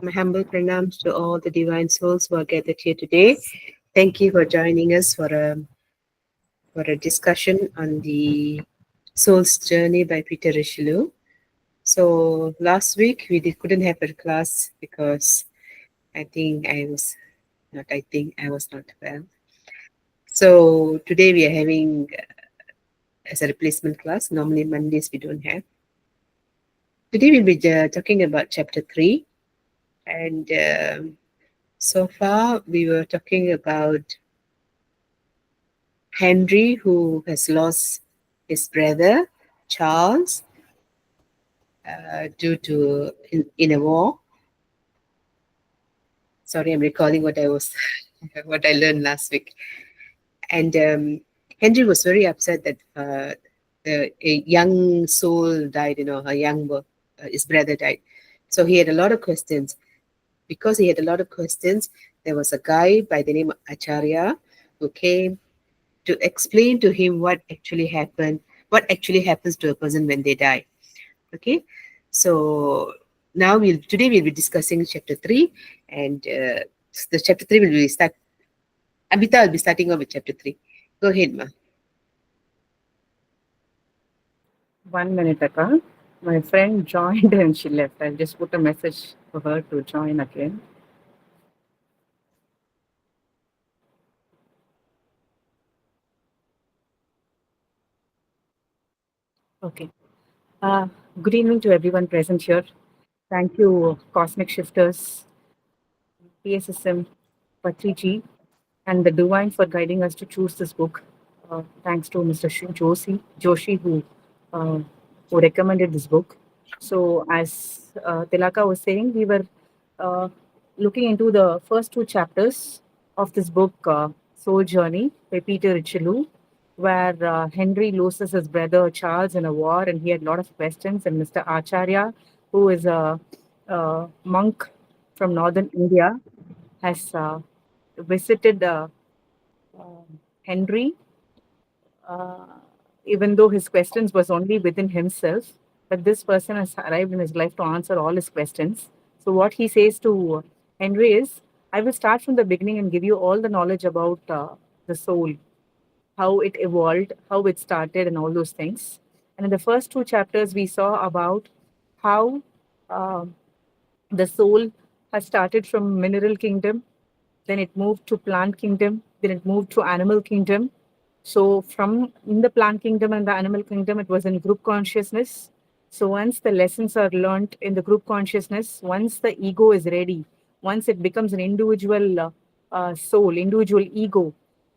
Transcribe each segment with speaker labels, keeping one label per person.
Speaker 1: My humble pranams to all the divine souls who are gathered here today. Thank you for joining us for a discussion on the soul's journey by Peter Richelieu. So last week couldn't have a class because I was not well. So today we are having as a replacement class. Normally Mondays we don't have. Today we'll be talking about chapter 3, and so far we were talking about Henry, who has lost his brother Charles due to in a war. Sorry, I'm recalling what I was what I learned last week. And Henry was very upset that a young soul died. His brother died. So he had a lot of questions. Because he had a lot of questions, there was a guy by the name of Acharya who came to explain to him what actually happens to a person when they die. Okay, so now we'll be discussing chapter 3, and the chapter 3 will be start. Abita will be starting off with chapter 3. Go ahead, ma.
Speaker 2: 1 minute, Akka. My friend joined and she left. I'll just put a message for her to join again. Okay. Uh, Good evening to everyone present here. Thank you, Cosmic Shifters, PSSM, Patriji, and the Divine for guiding us to choose this book. Thanks to Mr. Joshi, uh, who recommended this book. So, as Tilaka was saying, we were uh, looking into the first two chapters of this book, Soul Journey by Peter Richelieu, where Henry loses his brother Charles in a war, and he had a lot of questions. And Mr. Acharya, who is a monk from northern India, has visited Henry, uh, even though his questions was only within himself. But this person has arrived in his life to answer all his questions. So what he says to Henry is, I will start from the beginning and give you all the knowledge about the soul, how it evolved, how it started, and all those things. And in the first two chapters, we saw about how uh, the soul has started from mineral kingdom, then it moved to plant kingdom, then it moved to animal kingdom. So from in the plant kingdom and the animal kingdom, it was in group consciousness. So once the lessons are learned in the group consciousness, once the ego is ready, once it becomes an individual soul, individual ego,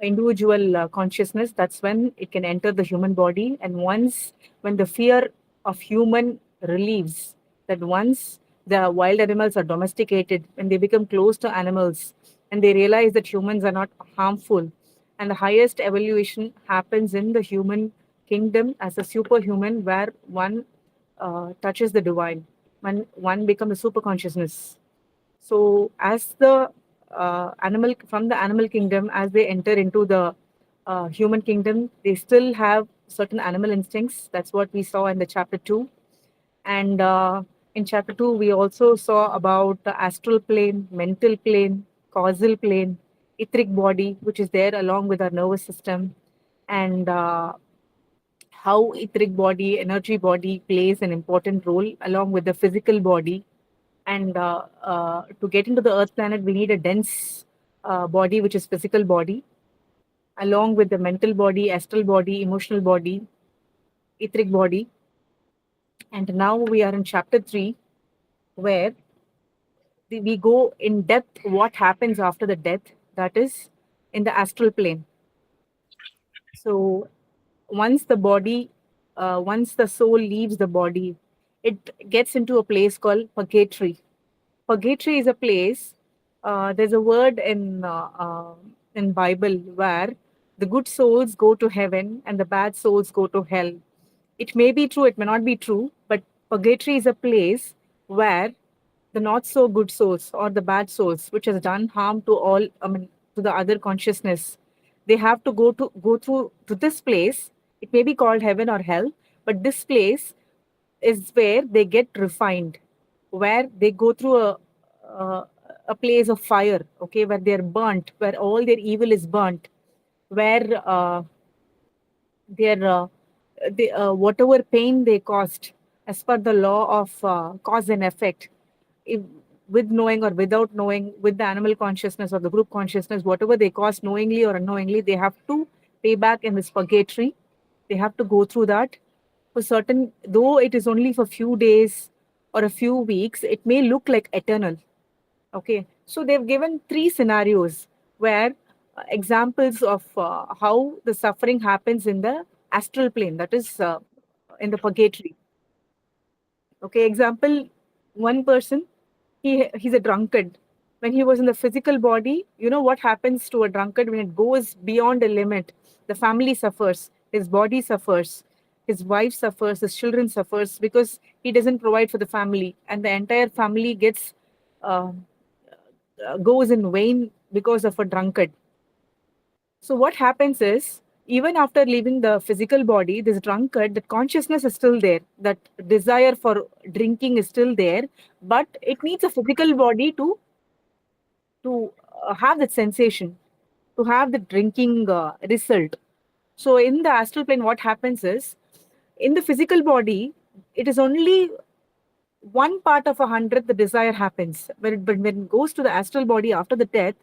Speaker 2: individual consciousness, that's when it can enter the human body. And once when the fear of human relieves, that once the wild animals are domesticated, when they become close to animals, and they realize that humans are not harmful, and the highest evolution happens in the human kingdom as a superhuman, where one touches the divine, when one becomes a super consciousness. So, as the animal from the animal kingdom, as they enter into the human kingdom, they still have certain animal instincts. That's what we saw in the chapter 2. And in chapter 2, we also saw about the astral plane, mental plane, causal plane, etheric body, which is there along with our nervous system, and how etheric body, energy body plays an important role along with the physical body. And to get into the Earth planet, we need a dense body, which is physical body, along with the mental body, astral body, emotional body, etheric body. And now we are in chapter 3, where we go in depth what happens after the death, that is in the astral plane. So once the body once the soul leaves the body, it gets into a place called purgatory. Purgatory is a place, there's a word in Bible where the good souls go to heaven and the bad souls go to hell. It may be true, it may not be true, but purgatory is a place where the not so good souls or the bad souls, which has done harm to all, I mean, to the other consciousness, they have to go through to this place. It may be called heaven or hell, but this place is where they get refined, where they go through uh, a place of fire, okay, where they're burnt, where all their evil is burnt, where their whatever pain they caused, as per the law of cause and effect, if, with knowing or without knowing, with the animal consciousness or the group consciousness, whatever they caused knowingly or unknowingly, they have to pay back in this purgatory. They have to go through that for certain, though it is only for few days or a few weeks, it may look like eternal. Okay, so they've given three scenarios where examples of how the suffering happens in the astral plane, that is in the purgatory. Okay, example, one person, he's a drunkard. When he was in the physical body, you know what happens to a drunkard when it goes beyond a limit? The family suffers, his body suffers, his wife suffers, his children suffers because he doesn't provide for the family, and the entire family gets uh, goes in vain because of a drunkard. So what happens is, even after leaving the physical body, this drunkard, that consciousness is still there, that desire for drinking is still there, but it needs a physical body to have that sensation, to have the drinking result. So in the astral plane, what happens is, in the physical body, it is only one part of 100 the desire happens. When it goes to the astral body after the death,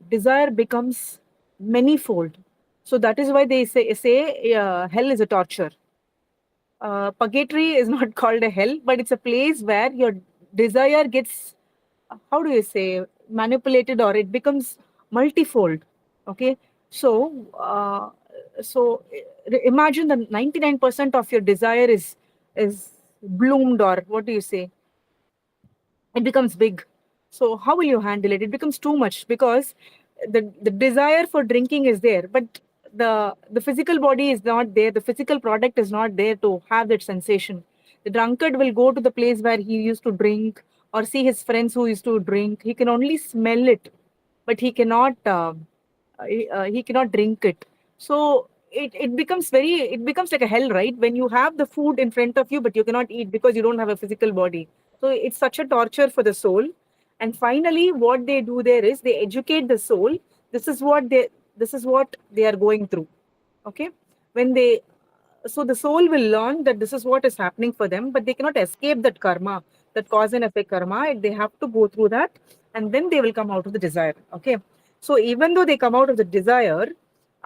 Speaker 2: desire becomes manifold. So that is why they say hell is a torture. Purgatory is not called a hell, but it's a place where your desire gets, how do you say, manipulated, or it becomes multifold. Okay, so imagine that 99% of your desire is bloomed, or what do you say, it becomes big. So how will you handle it? It becomes too much because the desire for drinking is there, but the physical body is not there, the physical product is not there to have that sensation. The drunkard will go to the place where he used to drink, or see his friends who used to drink. He can only smell it, but he cannot drink it. So it becomes like a hell, right? When you have the food in front of you, but you cannot eat because you don't have a physical body. So it's such a torture for the soul. And finally, what they do there is they educate the soul. This is what they are going through. Okay, when they so the soul will learn that this is what is happening for them, but they cannot escape that karma, that cause and effect karma. They have to go through that, and then they will come out of the desire. Okay, so even though they come out of the desire,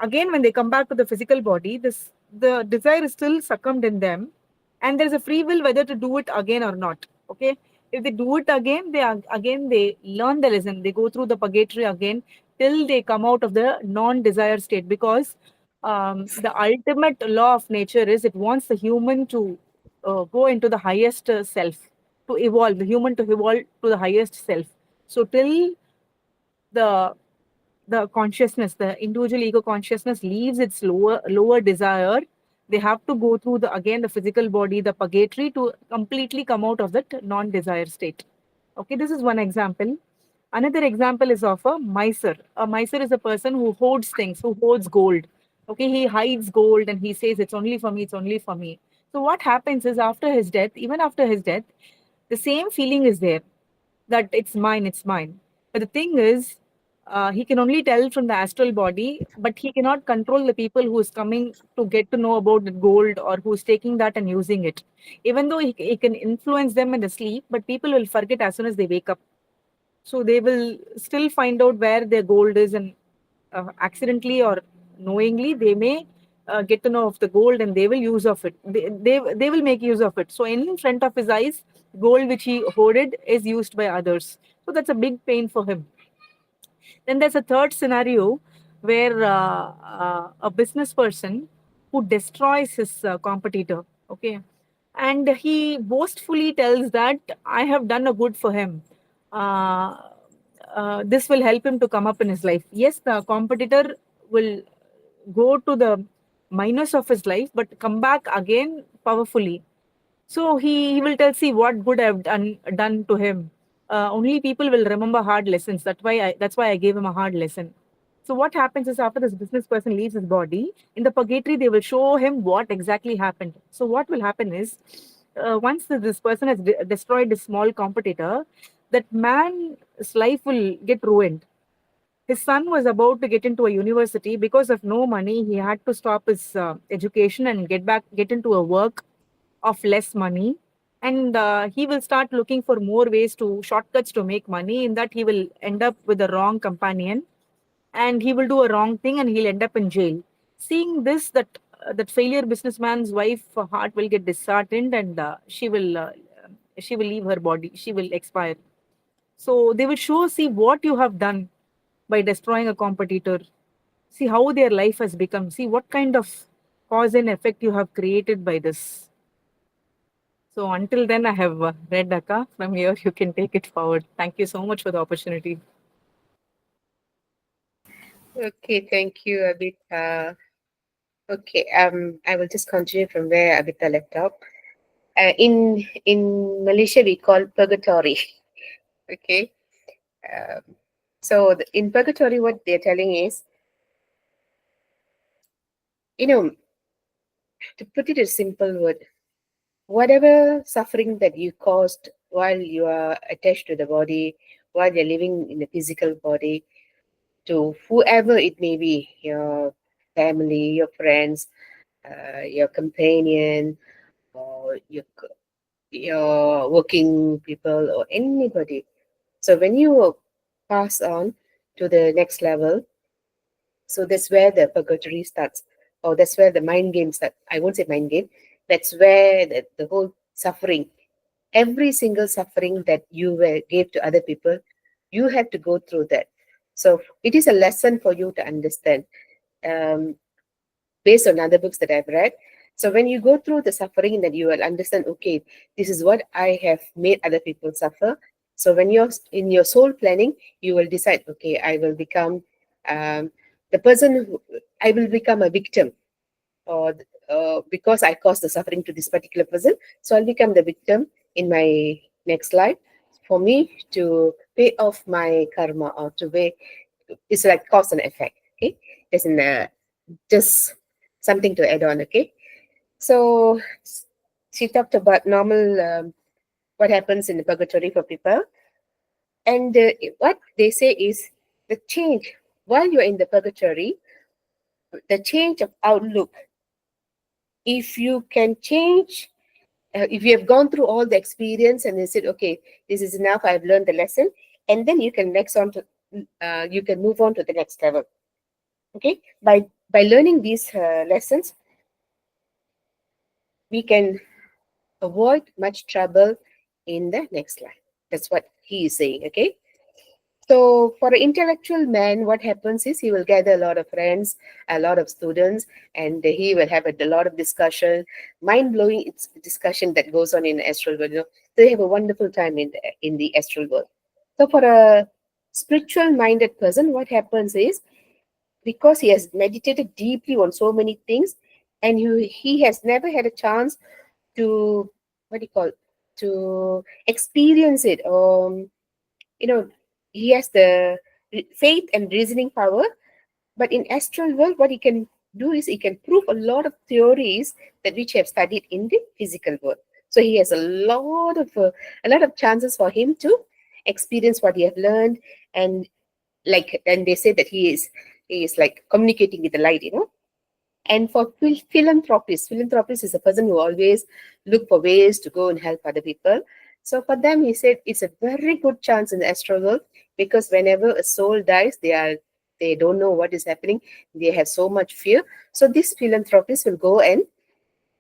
Speaker 2: again when they come back to the physical body, this the desire is still succumbed in them, and there's a free will whether to do it again or not. Okay, if they do it again, again they learn the lesson. They go through the purgatory again till they come out of the non-desire state, because the ultimate law of nature is it wants the human to go into the highest self, to evolve, the human to evolve to the highest self. So till the the consciousness, the individual ego consciousness leaves its lower desire, they have to go through the again the physical body, the purgatory, to completely come out of that non-desire state. Okay, this is one example. Another example is of a miser. A miser is a person who hoards things, who hoards gold. Okay, he hides gold and he says it's only for me, it's only for me. So what happens is, after his death, even after his death, the same feeling is there, that it's mine, it's mine. But the thing is, he can only tell from the astral body, but he cannot control the people who is coming to get to know about the gold, or who's taking that and using it. Even though he can influence them in the sleep, but people will forget as soon as they wake up. So they will still find out where their gold is, and accidentally or knowingly, they may get to know of the gold, and they will use of it. They will make use of it. So in front of his eyes, gold which he hoarded is used by others. So that's a big pain for him. Then there's a third scenario where a business person who destroys his competitor. Okay, and he boastfully tells that I have done a good for him. Uh, this will help him to come up in his life. Yes, the competitor will go to the minus of his life, but come back again powerfully. So he will tell, see what good I've done to him. Only people will remember hard lessons. That's why I gave him a hard lesson. So what happens is, after this business person leaves his body, in the purgatory they will show him what exactly happened. So what will happen is, once this person has destroyed his small competitor, that man's life will get ruined. His son was about to get into a university. Because of no money, he had to stop his education and get into a work of less money. And he will start looking for more ways to shortcuts to make money. In that, he will end up with the wrong companion, and he will do a wrong thing, and he'll end up in jail. Seeing this, that failure businessman's wife heart will get disheartened, and she will leave her body. She will expire. So they will show, see what you have done by destroying a competitor. See how their life has become. See what kind of cause and effect you have created by this. So until then, I have read Akka. From here, you can take it forward. Thank you so much for the opportunity.
Speaker 1: Okay, thank you, Abita. Okay, I will just continue from where Abita left off. In Malaysia, we call purgatory. Okay, so in purgatory, what they're telling is, you know, to put it in simple word, whatever suffering that you caused while you are attached to the body, while you're living in the physical body, to whoever it may be, your family, your friends, your companion, or your working people, or anybody. So when you pass on to the next level, so that's where the purgatory starts, or that's where the mind game starts. I won't say mind game. That's where the whole suffering, every single suffering that you gave to other people, you have to go through that. So it is a lesson for you to understand. Um, Based on other books that I've read. So when you go through the suffering, that you will understand, okay, this is what I have made other people suffer. So when you're in your soul planning, you will decide, okay, I will become um, the person who, I will become a victim, or because I caused the suffering to this particular person, so I'll become the victim in my next life for me to pay off my karma, or to pay. It's like cause and effect. Okay, there's an just something to add on. Okay, so she talked about normal what happens in the purgatory for people, and what they say is the change while you're in the purgatory, the change of outlook. If you can change, if you have gone through all the experience and they said, okay, this is enough, I've learned the lesson, and then you can next on to you can move on to the next level. Okay, by learning these lessons, we can avoid much trouble in the next life. That's what he is saying. Okay. So for an intellectual man, what happens is he will gather a lot of friends, a lot of students, and he will have a lot of discussion, mind-blowing discussion that goes on in the astral world. They have a wonderful time in the astral world. So for a spiritual-minded person, what happens is, because he has meditated deeply on so many things, and he has never had a chance to, what do you call, to experience it. You know, he has the faith and reasoning power, but in astral world, what he can do is he can prove a lot of theories that which he have studied in the physical world. So he has a lot of chances for him to experience what he have learned, and and they say that he is like communicating with the light. And for philanthropist is a person who always look for ways to go and help other people. So for them, he said it's a very good chance in the astral world, because whenever a soul dies, they don't know what is happening. They have so much fear. So this philanthropist will go and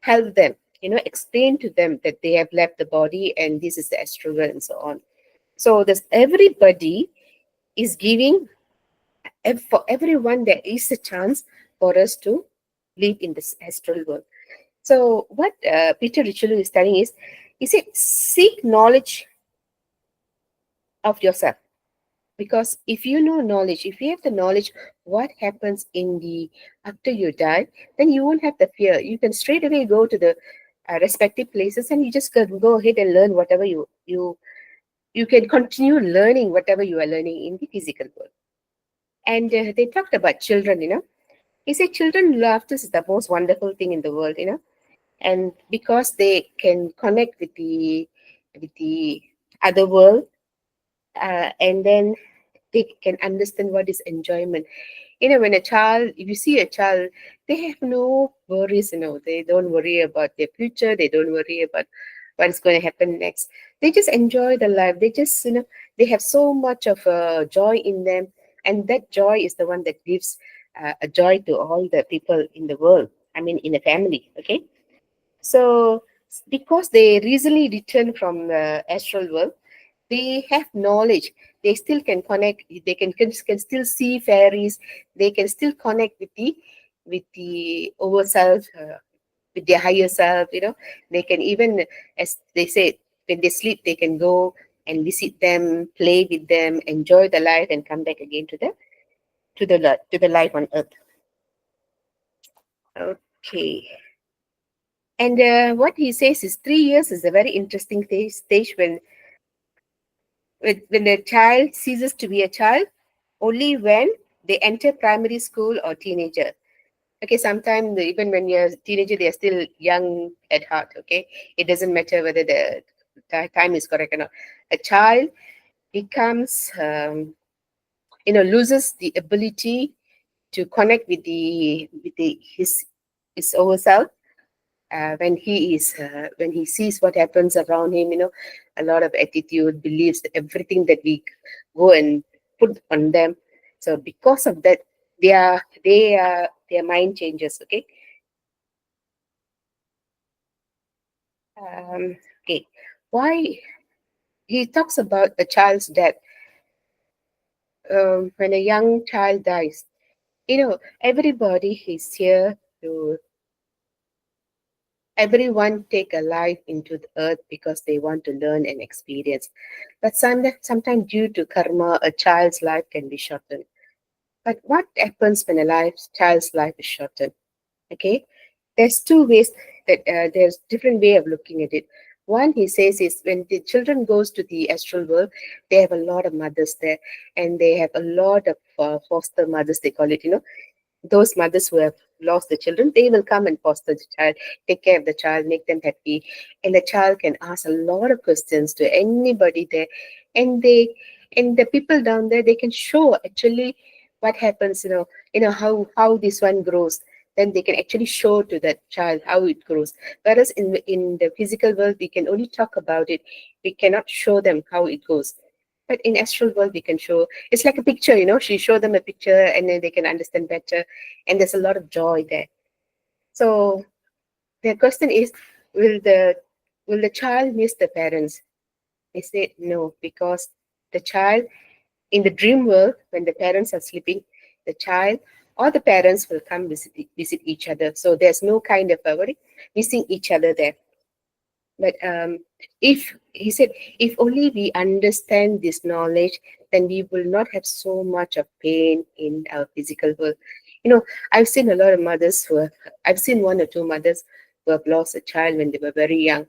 Speaker 1: help them, explain to them that they have left the body and this is the astral world and so on. So there's everybody is giving, for everyone there is a chance for us to live in this astral world. So what Peter Richelieu is telling is, he said, seek knowledge of yourself. Because if you know knowledge, if you have the knowledge what happens in the after you die, then you won't have the fear. You can straight away go to the respective places, and you just can go ahead and learn whatever you can continue learning whatever you are learning in the physical world. And they talked about children. He said children laughter is the most wonderful thing in the world. And because they can connect with the other world, and then they can understand what is enjoyment. When a child, if you see a child, they have no worries. They don't worry about their future. They don't worry about what is going to happen next. They just enjoy the life. They just, they have so much of joy in them, and that joy is the one that gives a joy to all the people in the world. I mean, in a family. Okay, so because they recently returned from the astral world, they have knowledge. They still can connect. They can still see fairies. They can still connect with the over self, with their higher self. They can even, as they say, when they sleep, they can go and visit them, play with them, enjoy the life, and come back again to the life on earth. Okay. And what he says is 3 years is a very interesting stage when a child ceases to be a child, only when they enter primary school or teenager. Okay, sometimes even when you're a teenager, they're still young at heart. Okay, it doesn't matter whether the time is correct or not. A child becomes, loses the ability to connect with his over self when he sees what happens around him. A lot of attitude, beliefs, everything that we go and put on them. So because of that, their mind changes. Okay. Okay. Why he talks about a child's death? When a young child dies, everybody is here to everyone take a life into the earth because they want to learn and experience. But sometimes due to karma, a child's life can be shortened. But what happens when child's life is shortened? Okay, there's two ways there's different way of looking at it. One, he says, is when the children goes to the astral world, they have a lot of mothers there, and they have a lot of foster mothers, they call it. Those mothers who have lost the children, they will come and foster the child, take care of the child, make them happy, and the child can ask a lot of questions to anybody there, and the people down there, they can show actually what happens. How this one grows. Then they can actually show to that child how it grows. Whereas in the physical world, we can only talk about it. We cannot show them how it goes. But in astral world, we can show. It's like a picture. She show them a picture, and then they can understand better. And there's a lot of joy there. So the question is, will the will the child miss the parents? They said no, because the child in the dream world, when the parents are sleeping, the child or the parents will come visit each other. So there's no kind of missing each other there. But if he said, if only we understand this knowledge, then we will not have so much of pain in our physical world. I've seen a lot of mothers I've seen one or two mothers who have lost a child when they were very young.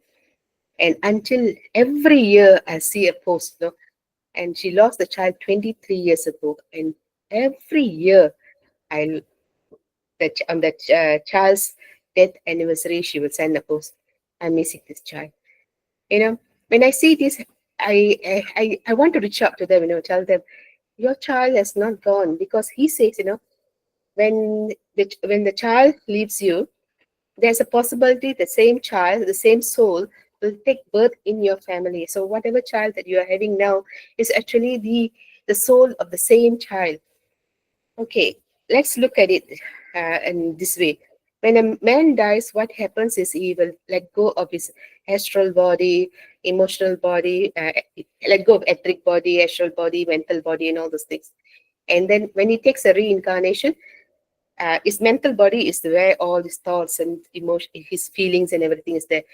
Speaker 1: And until every year I see a post, and she lost the child 23 years ago. And every year I on that child's death anniversary, she will send a post. I'm missing this child. When I see this, I want to reach out to them, tell them your child has not gone, because he says, when the child leaves you, there's a possibility the same child, the same soul will take birth in your family. So whatever child that you are having now is actually the soul of the same child. Okay, let's look at it in this way. When a man dies, what happens is he will let go of his astral body, emotional body, let go of etheric body, astral body, mental body, and all those things. And then when he takes a reincarnation, his mental body is where all his thoughts and emotion, his feelings and everything is there.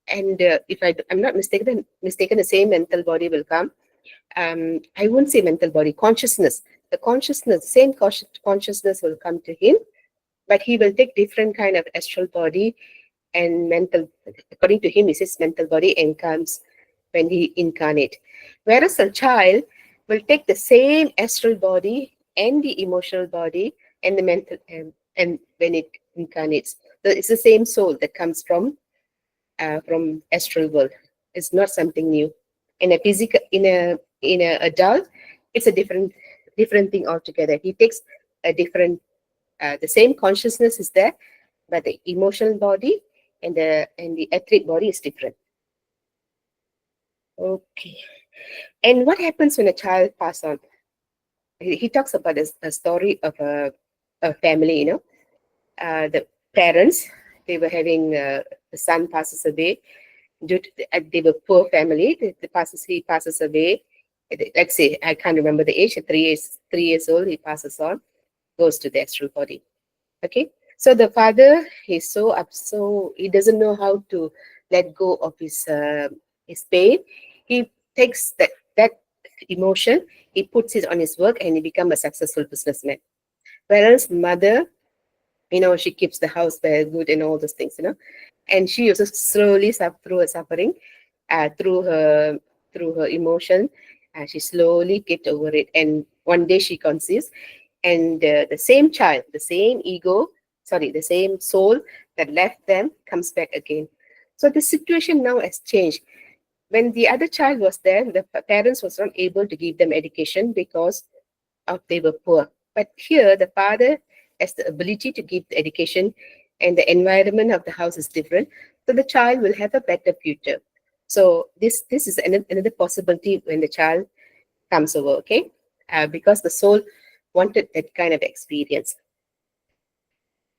Speaker 1: And if I'm not mistaken, the same mental body will come. I won't say mental body, consciousness. The consciousness, same consciousness will come to him, but he will take different kind of astral body and mental. According to him, is his mental body and comes when he incarnate. Whereas a child will take the same astral body and the emotional body and the mental, and when it incarnates, so it's the same soul that comes from astral world. It's not something new. In in an adult, it's a different thing altogether. He takes a different, the same consciousness is there, but the emotional body and the etheric body is different. Okay. And what happens when a child passes on? He talks about a story of a family, the parents, they were having the son passes away due to they were poor family. He passes away. Let's say I can't remember the age. At 3 years old, he passes on, goes to the astral body. Okay, so the father is so up, so he doesn't know how to let go of his pain. He takes that emotion, he puts it on his work, and he become a successful businessman. Whereas mother, she keeps the house very good and all those things, and she also slowly through her suffering, through her emotion, she slowly get over it. And one day she conceives, and the same child, the same ego, sorry, the same soul that left them comes back again. So the situation now has changed. When the other child was there, the parents was not able to give them education because of they were poor. But here, the father has the ability to give the education, and the environment of the house is different. So the child will have a better future. So this is another possibility when the child comes over, okay? Because the soul wanted that kind of experience.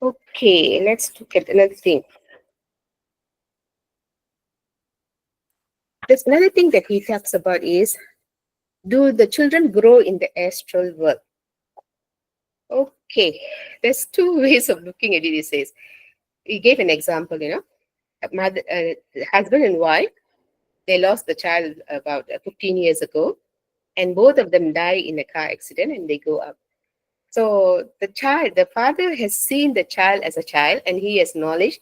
Speaker 1: Okay, let's look at another thing. There's another thing that he talks about is, do the children grow in the astral world? Okay, there's two ways of looking at it. He says, he gave an example, mother, husband and wife, they lost the child about 15 years ago, and both of them die in a car accident, and they go up. So the father has seen the child as a child, and he has knowledge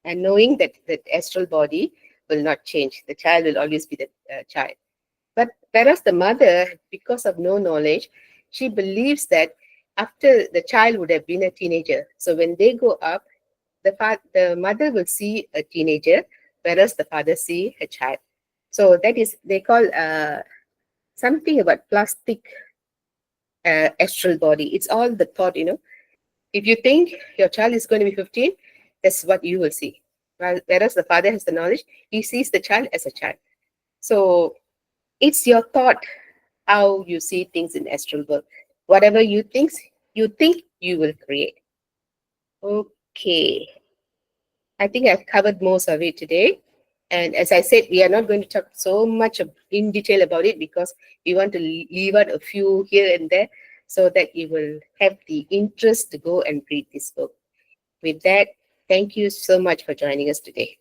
Speaker 1: and knowing that the astral body will not change. The child will always be the child. But whereas the mother, because of no knowledge, she believes that after the child would have been a teenager. So when they go up, the mother will see a teenager, whereas the father see a child. So that is, they call something about plastic astral body. It's all the thought, If you think your child is going to be 15, that's what you will see. Whereas the father has the knowledge, he sees the child as a child. So it's your thought, how you see things in astral world. Whatever you think you will create. Okay. I think I've covered most of it today. And as I said, we are not going to talk so much in detail about it because we want to leave out a few here and there so that you will have the interest to go and read this book. With that, thank you so much for joining us today.